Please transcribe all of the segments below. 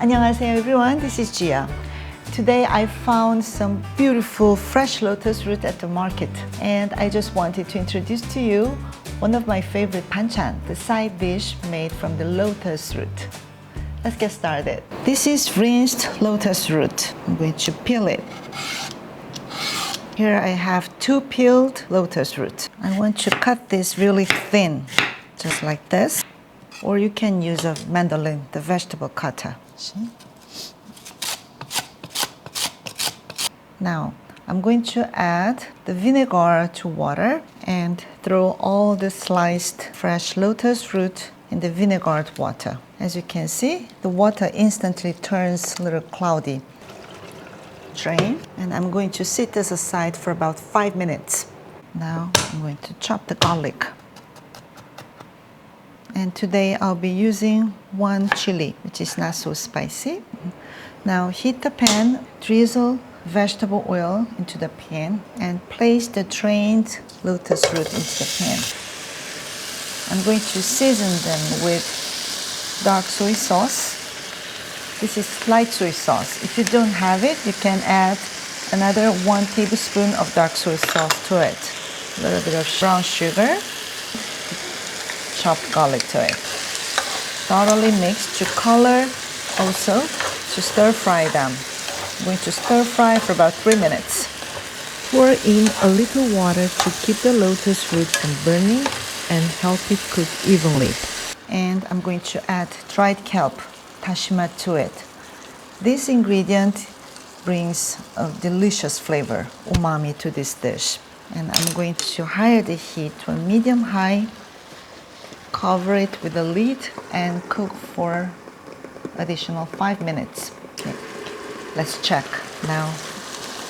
안녕하세요 everyone, this is Gia. Today I found some beautiful fresh lotus root at the market and I just wanted to introduce to you one of my favorite banchan, the side dish made from the lotus root. Let's get started. This is rinsed lotus root. I'm going to peel it. Here I have 2 peeled lotus root. I want to cut this really thin, just like this. Or you can use a mandolin, the vegetable cutter. See? Now, I'm going to add the vinegar to water and throw all the sliced fresh lotus root in the vinegared water. As you can see, the water instantly turns a little cloudy. Drain, and I'm going to set this aside for about 5 minutes. Now, I'm going to chop the garlic. And today I'll be using 1 chili, which is not so spicy. Now heat the pan, drizzle vegetable oil into the pan, and place the drained lotus root into the pan. I'm going to season them with dark soy sauce. This is light soy sauce. If you don't have it, you can add another 1 tablespoon of dark soy sauce to it. A little bit of brown sugar. Chopped garlic to it. Thoroughly mix to color, also to stir fry them. I'm going to stir fry for about 3 minutes. Pour in a little water to keep the lotus root from burning and help it cook evenly. And I'm going to add dried kelp, dashima, to it. This ingredient brings a delicious flavor, umami, to this dish. And I'm going to higher the heat to a medium-high. Cover it with a lid and cook for additional 5 minutes. Okay. Let's check. Now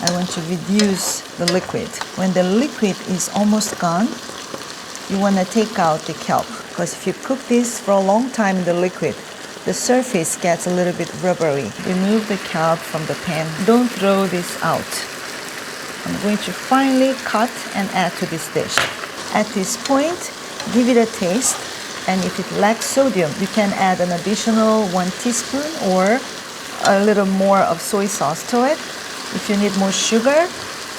I want to reduce the liquid. When the liquid is almost gone, you want to take out the kelp, because if you cook this for a long time in the liquid, the surface gets a little bit rubbery. Remove the kelp from the pan. Don't throw this out. I'm going to finely cut and add to this dish. At this point, give it a taste. And if it lacks sodium, you can add an additional 1 teaspoon or a little more of soy sauce to it. If you need more sugar,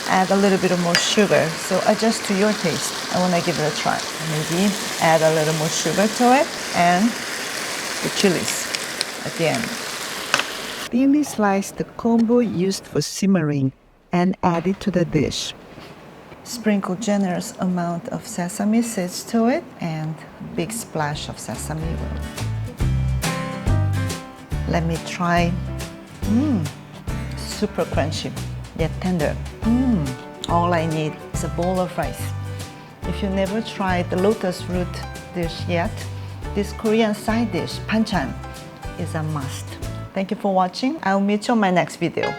add a little bit of more sugar. So adjust to your taste. I want to give it a try. Maybe add a little more sugar to it and the chilies at the end. Thinly slice the kombu used for simmering and add it to the dish. Sprinkle generous amount of sesame seeds to it and big splash of sesame oil. Let me try. Super crunchy, yet tender. All I need is a bowl of rice. If you never tried the lotus root dish yet, this Korean side dish, banchan, is a must. Thank you for watching. I'll meet you on my next video.